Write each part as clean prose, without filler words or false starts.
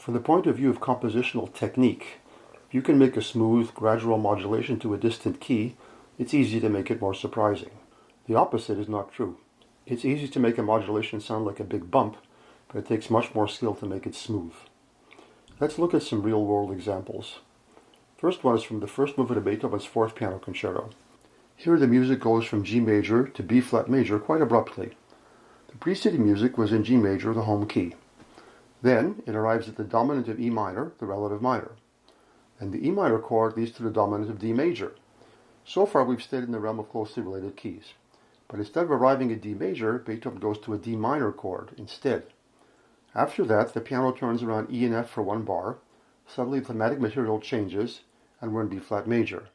From the point of view of compositional technique, if you can make a smooth, gradual modulation to a distant key, it's easy to make it more surprising. The opposite is not true. It's easy to make a modulation sound like a big bump, but it takes much more skill to make it smooth. Let's look at some real-world examples. First one is from the first movement of Beethoven's Fourth Piano Concerto. Here the music goes from G major to B flat major quite abruptly. The preceding music was in G major, the home key. Then it arrives at the dominant of E minor, the relative minor. And the E minor chord leads to the dominant of D major. So far we've stayed in the realm of closely related keys. But instead of arriving at D major, Beethoven goes to a D minor chord instead. After that, the piano turns around E and F for one bar, suddenly the thematic material changes, and we're in B flat major.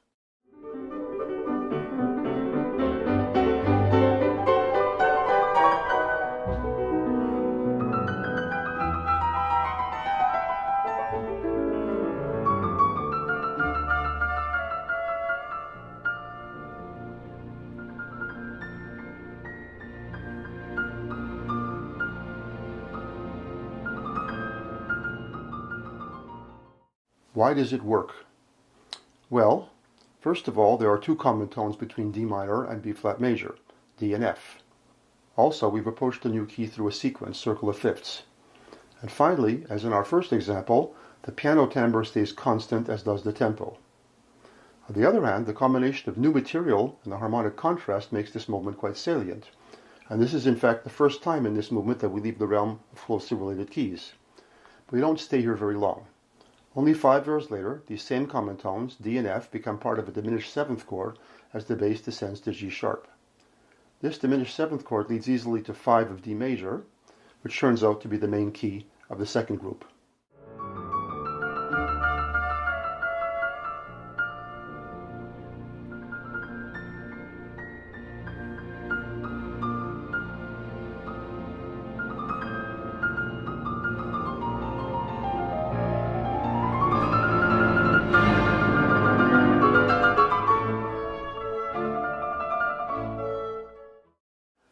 Why does it work? Well, first of all, there are two common tones between D minor and B flat major, D and F. Also, we've approached the new key through a sequence, circle of fifths. And finally, as in our first example, the piano timbre stays constant, as does the tempo. On the other hand, the combination of new material and the harmonic contrast makes this movement quite salient. And this is in fact the first time in this movement that we leave the realm of closely related keys. But we don't stay here very long. Only 5 years later, these same common tones, D and F, become part of a diminished seventh chord as the bass descends to G sharp. This diminished seventh chord leads easily to 5 of D major, which turns out to be the main key of the second group.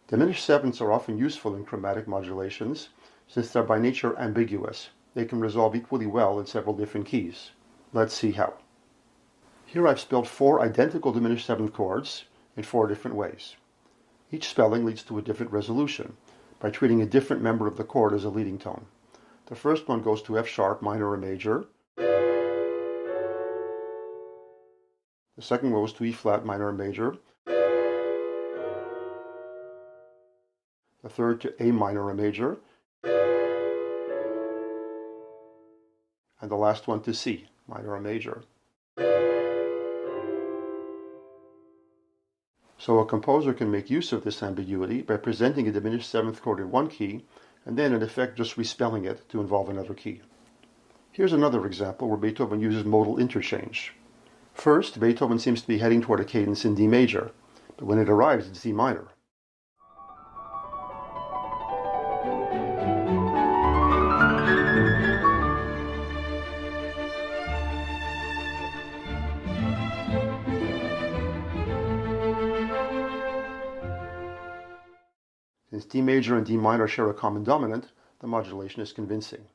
Diminished sevenths are often useful in chromatic modulations, since they're by nature ambiguous. They can resolve equally well in several different keys. Let's see how. Here I've spelled 4 identical diminished seventh chords in 4 different ways. Each spelling leads to a different resolution, by treating a different member of the chord as a leading tone. The first one goes to F sharp, minor or major. The second goes to E flat, minor or major. The third to A minor or major, and the last one to C, minor or major. So a composer can make use of this ambiguity by presenting a diminished seventh chord in one key, and then in effect just respelling it to involve another key. Here's another example where Beethoven uses modal interchange. First, Beethoven seems to be heading toward a cadence in D major, but when it arrives it's D minor. Since D major and D minor share a common dominant, the modulation is convincing.